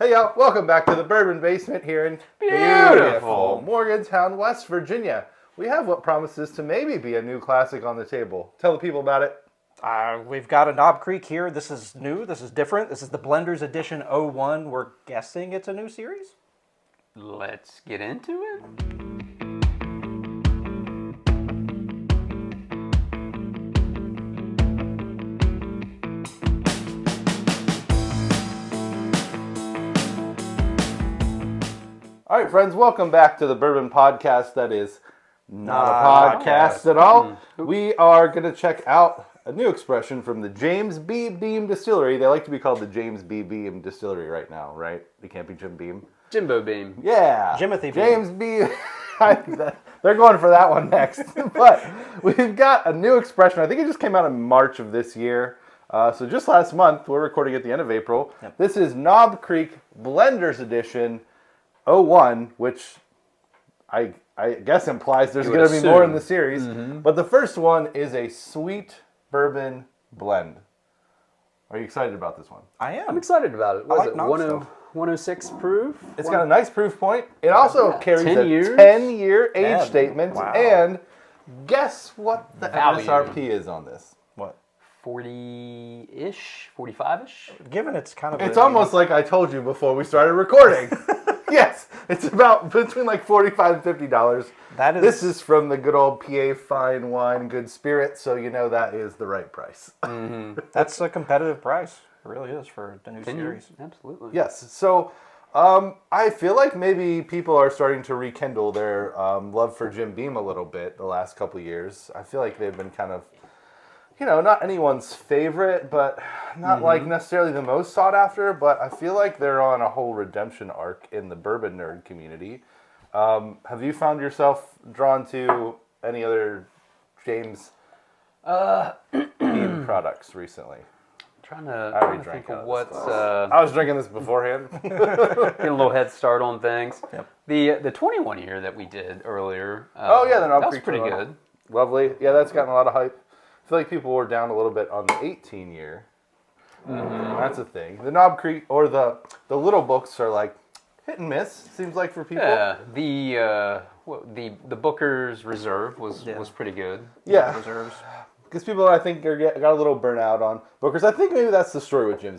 Hey y'all, welcome back to the Bourbon Basement here in beautiful Morgantown, West Virginia. We have what promises to maybe be a new classic on the table. Tell the people about it. We've got a Knob Creek here. This is new. This is different. This is the Blenders Edition 01. We're guessing it's a new series. Let's get into it. All right, friends, welcome back to the Bourbon Podcast that is not a podcast at all. We are going to check out a new expression from the James B. Beam Distillery. They like to be called the James B. Beam Distillery right now, right? They can't be Jim Beam. Jimbo Beam. Yeah. Jimothy Beam. James B. They're going for that one next. But we've got a new expression. I think it just came out in March of this year. So just last month, we're recording at the end of April. Yep. This is Knob Creek Blenders Edition 01, which I guess implies there's going to be more in the series. Mm-hmm. But the first one is a sweet bourbon blend. Are you excited about this one? I am. I'm excited about it. What is it? 106 proof? It's got a nice proof point. It also carries 10 a years? 10-year age statement. Wow. And guess what the Value. MSRP is on this? What? 40-ish? 45-ish? Given it's kind of... It's almost like I told you before we started recording. Yes, it's about between like $45 and $50. This is from the good old PA Fine Wine Good Spirit, so you know that is the right price. Mm-hmm. That's a competitive price. It really is for the new series. Absolutely. Yes, so I feel like maybe people are starting to rekindle their love for Jim Beam a little bit the last couple of years. I feel like they've been kind of, not anyone's favorite, but not like necessarily the most sought after, but I feel like they're on a whole redemption arc in the bourbon nerd community. Have you found yourself drawn to any other James Beam products recently? Trying to think of what... I was drinking this beforehand. Getting a little head start on things. Yep. The 21 year that we did earlier. That was pretty good. Lovely. Yeah, that's gotten a lot of hype. I feel like people were down a little bit on the 18 year. That's a thing. The Knob Creek or the little books are like hit and miss. Seems like for people. Yeah. The Booker's Reserve was pretty good. Yeah. Reserves. Because people I think got a little burnout on Booker's. I think maybe that's the story with Jim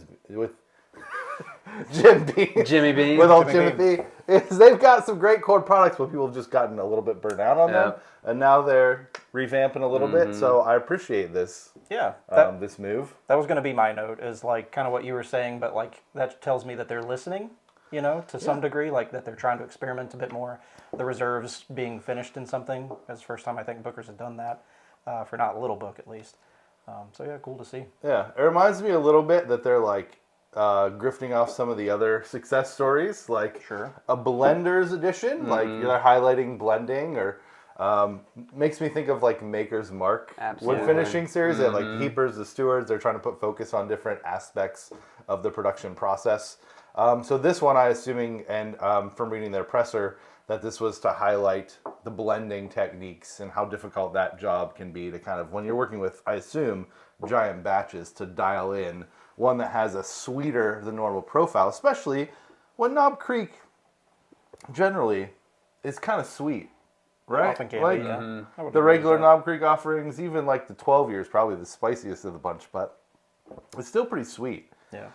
Beam. Jimmy Beam. With old Jimothy. Is they've got some great core products, but people have just gotten a little bit burnt out on them. And now they're revamping a little bit. So I appreciate this. Yeah. This move. That was going to be my note, is like kind of what you were saying, but like that tells me that they're listening, to some degree, like that they're trying to experiment a bit more. The reserves being finished in something. That's the first time I think Booker's had done that, for not Little Book at least. So yeah, cool to see. Yeah, it reminds me a little bit that they're like grifting off some of the other success stories, like a Blenders edition, like they're highlighting blending, or makes me think of like Maker's Mark wood finishing series. They have like the Heapers, the Stewards. They're trying to put focus on different aspects of the production process. So this one, I'm assuming, and from reading their presser, that this was to highlight the blending techniques and how difficult that job can be to kind of, when you're working with, I assume, giant batches, to dial in one that has a sweeter than normal profile, especially when Knob Creek generally is kind of sweet, right? Often can like be, the regular Knob Creek offerings, even like the 12 year is probably the spiciest of the bunch, but it's still pretty sweet. Yeah.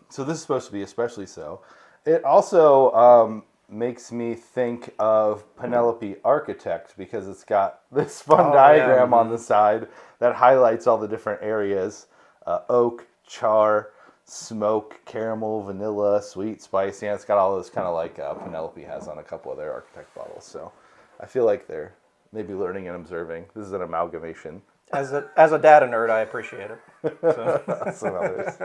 So this is supposed to be especially so. It also makes me think of Penelope Architect, because it's got this fun diagram on the side that highlights all the different areas. Oak, char, smoke, caramel, vanilla, sweet, spicy. And it's got all those kind of like Penelope has on a couple of their Architect bottles. So I feel like they're maybe learning and observing. This is an amalgamation. As a data nerd, I appreciate it. So. Some others.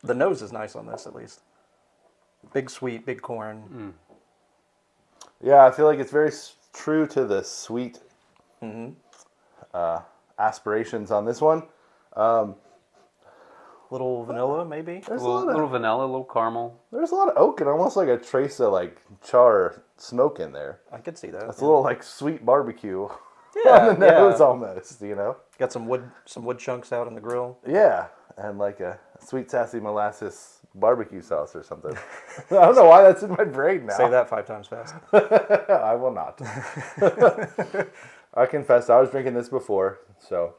The nose is nice on this, at least. Big sweet, big corn. Yeah, I feel like it's very true to the sweet aspirations on this one. Little vanilla, maybe? A little vanilla, a little caramel. There's a lot of oak and almost like a trace of like char or smoke in there. I could see that. It's a little like sweet barbecue on the nose almost, Got some wood chunks out in the grill. Yeah. and like a sweet sassy molasses barbecue sauce or something. I don't know why that's in my brain now. Say that 5 times fast. I will not. I confess, I was drinking this before, so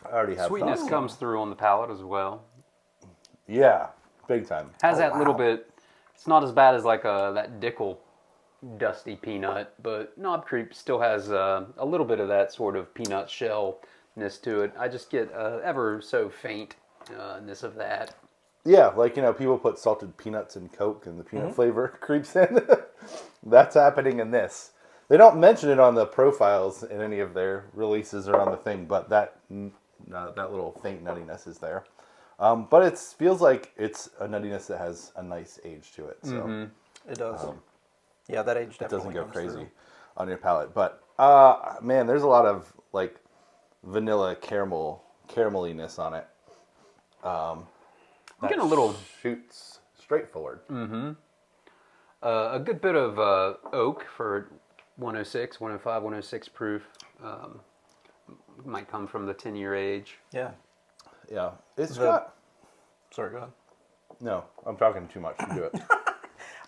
I already have Sweetness thoughts. comes through on the palate as well. Yeah, big time. Has that little bit. It's not as bad as like that Dickel dusty peanut, but Knob Creek still has a little bit of that sort of peanut shellness to it. I just get ever so faintness of that. Yeah, like, people put salted peanuts in Coke and the peanut flavor creeps in. That's happening in this. They don't mention it on the profiles in any of their releases or on the thing, but that little faint nuttiness is there. But it feels like it's a nuttiness that has a nice age to it. So It does. Yeah, that age it definitely doesn't go comes crazy through. on your palate. But, man, there's a lot of, like, vanilla carameliness on it. I'm getting a little... Shoots straight forward. a good bit of oak for 106, 105, 106 proof. Might come from the 10-year age. Yeah. Yeah. It's got... Sorry, go ahead. No, I'm talking too much. Do it.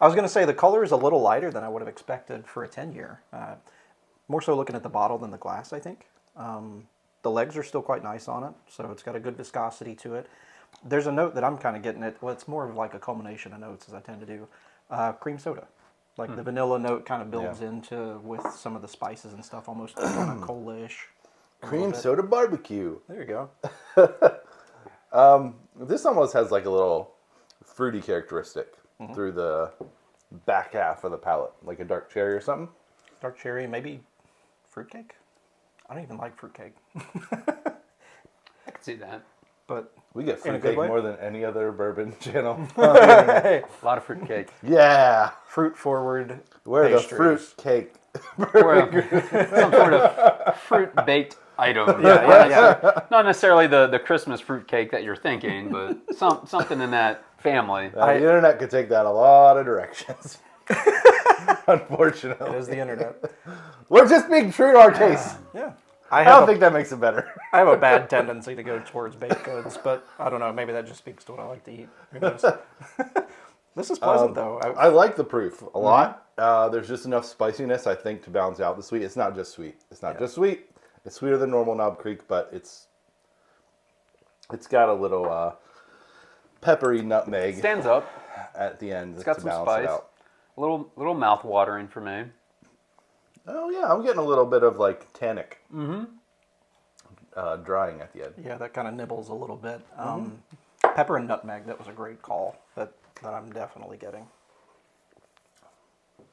I was going to say the color is a little lighter than I would have expected for a 10-year. More so looking at the bottle than the glass, I think. The legs are still quite nice on it, so it's got a good viscosity to it. There's a note that I'm kind of getting at. Well, it's more of like a culmination of notes, as I tend to do. Cream soda. Like the vanilla note kind of builds into with some of the spices and stuff, almost kind of coal-ish. Cream soda barbecue. There you go. This almost has like a little fruity characteristic through the back half of the palate, like a dark cherry or something. Dark cherry, maybe fruitcake? I don't even like fruitcake. I can see that. But we get in a good fruitcake way? more than any other bourbon channel. A lot of fruit cake. Yeah. Fruit forward Where pastries. the fruit cake. Or some sort of fruit baked item. Yeah. Not necessarily the Christmas fruit cake that you're thinking, but something in that family. The internet could take that a lot of directions. Unfortunately. It is the internet. We're just being true to our taste. Yeah. I don't think that makes it better. I have a bad tendency to go towards baked goods, but I don't know. Maybe that just speaks to what I like to eat. Who knows? This is pleasant, though. I like the proof a lot. There's just enough spiciness, I think, to balance out the sweet. It's not just sweet. It's not just sweet. It's sweeter than normal Knob Creek, but it's got a little peppery nutmeg. Stands up. At the end. It's got to some balance spice. it out. A little mouth watering for me. Oh yeah, I'm getting a little bit of like tannic. Drying at the end. Yeah, that kind of nibbles a little bit. Pepper and nutmeg, that was a great call that I'm definitely getting.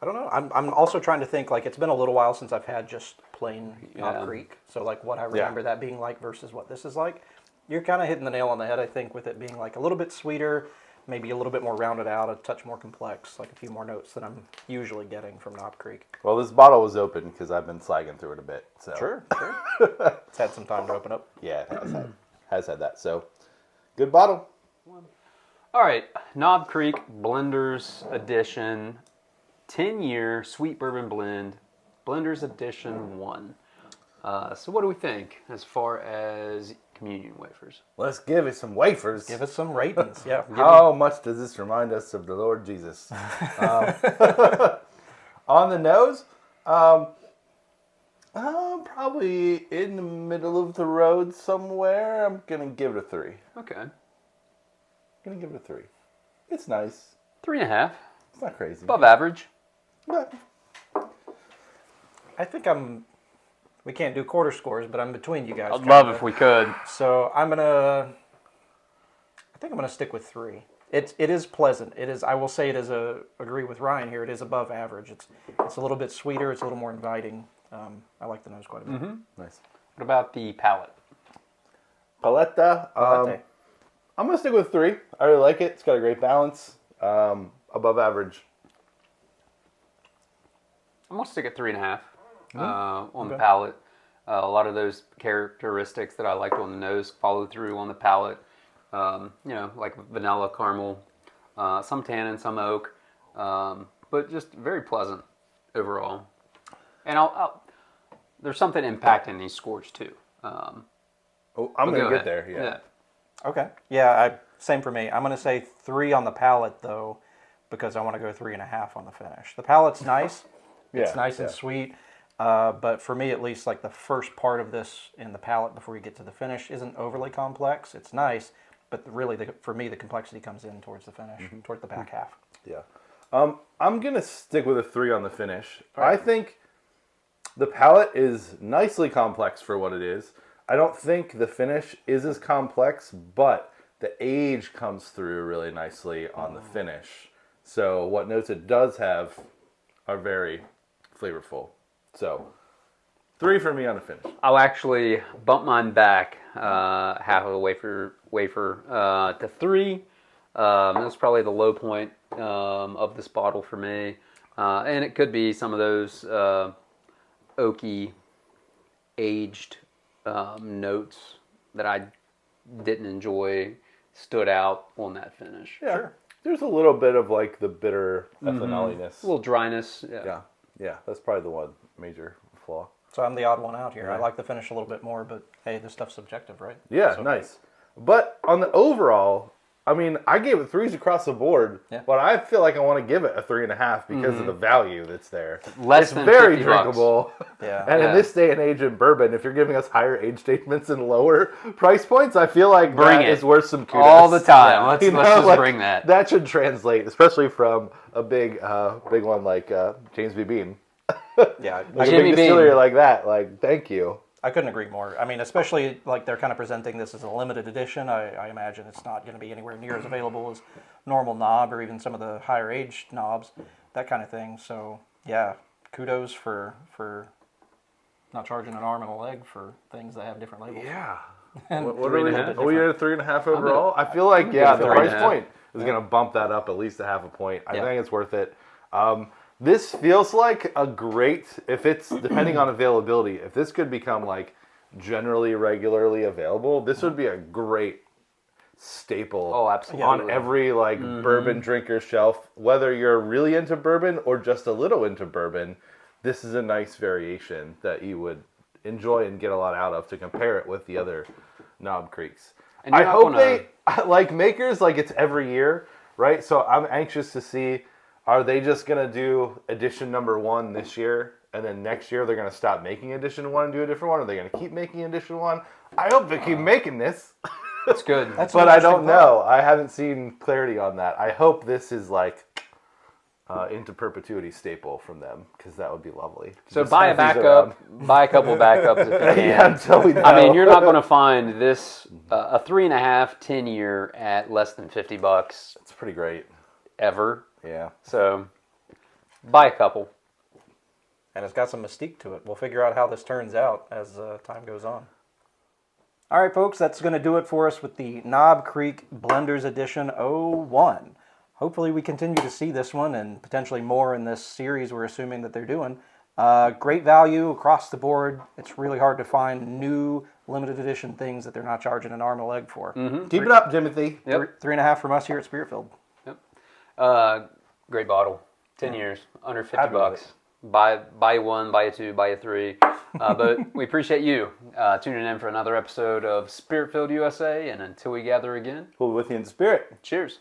I don't know. I'm also trying to think, like, it's been a little while since I've had just plain Knob Creek. So, like, what I remember that being like versus what this is like. You're kind of hitting the nail on the head, I think, with it being, like, a little bit sweeter, maybe a little bit more rounded out, a touch more complex, like a few more notes than I'm usually getting from Knob Creek. Well, this bottle was open because I've been slagging through it a bit. So. Sure. It's had some time to open up. Yeah, it has had that. So, good bottle. All right, Knob Creek Blenders Edition, 10-year sweet bourbon blend, Blenders Edition 1. So what do we think as far as communion wafers? Let's give it some wafers. Give us some ratings. Yeah. How much does this remind us of the Lord Jesus? On the nose, probably in the middle of the road somewhere. I'm going to give it a 3. Okay. Gonna give it a 3. It's nice. 3.5. It's not crazy. Above average. But I think we can't do quarter scores, but I'm between you guys. I'd love if we could. So I think I'm gonna stick with 3. It is pleasant. It is. I will say it is agree with Ryan here. It is above average. It's a little bit sweeter. It's a little more inviting. I like the nose quite a bit. nice. What about the palate? Paletta. Palette. I'm gonna stick with 3. I really like it. It's got a great balance. Above average. I'm going to stick at 3.5 on the palate. A lot of those characteristics that I liked on the nose follow through on the palate. Like vanilla, caramel, some tannin, some oak, but just very pleasant overall. And there's something impacting these scores too. I'm going to get there. Yeah. Okay. Yeah, same for me. I'm going to say 3 on the palate, though, because I want to go 3.5 on the finish. The palate's nice. It's nice and sweet. But for me, at least, like the first part of this in the palate before you get to the finish isn't overly complex. It's nice, but really, for me, the complexity comes in towards the finish, towards the back half. Yeah. I'm going to stick with a 3 on the finish. Right. I think the palate is nicely complex for what it is. I don't think the finish is as complex, but the age comes through really nicely on the finish. So what notes it does have are very flavorful. So 3 for me on the finish. I'll actually bump mine back half of the wafer to 3. That's probably the low point of this bottle for me. And it could be some of those oaky, aged notes that I didn't enjoy stood out on that finish. Yeah. Sure. There's a little bit of like the bitter ethanoliness. A little dryness. Yeah. That's probably the one major flaw. So I'm the odd one out here. I like the finish a little bit more, but hey, this stuff's subjective, right? Yeah, so. Nice. But on the overall, I mean, I gave it 3s across the board, but I feel like I want to give it a 3.5 because of the value that's there. Less than very drinkable. Yeah. And in this day and age in bourbon, if you're giving us higher age statements and lower price points, I feel like is worth some kudos. All the time. Let's just bring that. That should translate, especially from a big one like James B. Beam. Yeah. Like a big distillery like that. Like, thank you. I couldn't agree more. I mean, especially like they're kind of presenting this as a limited edition. I imagine it's not going to be anywhere near as available as normal knob or even some of the higher aged knobs, that kind of thing. So yeah, kudos for not charging an arm and a leg for things that have different labels. Yeah. And what are we at? Are we at a 3.5 overall? I feel like the price point is going to bump that up at least a half a point. I think it's worth it. This feels like a great, if it's, depending on availability, if this could become like generally, regularly available, this would be a great staple on every like bourbon drinker shelf. Whether you're really into bourbon or just a little into bourbon, this is a nice variation that you would enjoy and get a lot out of to compare it with the other Knob Creeks. And I hope they, like makers, like it's every year, right? So I'm anxious to see, are they just going to do edition number 1 this year, and then next year they're going to stop making edition 1 and do a different one? Are they going to keep making edition 1? I hope they keep making this. That's good. But I don't know. I haven't seen clarity on that. I hope this is like into perpetuity staple from them, because that would be lovely. So buy a backup, buy a couple backups if you can. Yeah, until we know. I mean, you're not going to find this, a 3.5, 10-year at less than $50. It's pretty great. Ever. Yeah. So, buy a couple. And it's got some mystique to it. We'll figure out how this turns out as time goes on. All right, folks, that's going to do it for us with the Knob Creek Blenders Edition 01. Hopefully we continue to see this one and potentially more in this series we're assuming that they're doing. Great value across the board. It's really hard to find new limited edition things that they're not charging an arm and a leg for. Mm-hmm. Keep it up, Timothy. Yep. 3.5 from us here at Spiritfield. Great bottle. 10 years, under $50. Buy 1, buy 2, buy 3. But we appreciate you tuning in for another episode of Spiritfield USA. And until we gather again, we'll be with you in spirit. Cheers.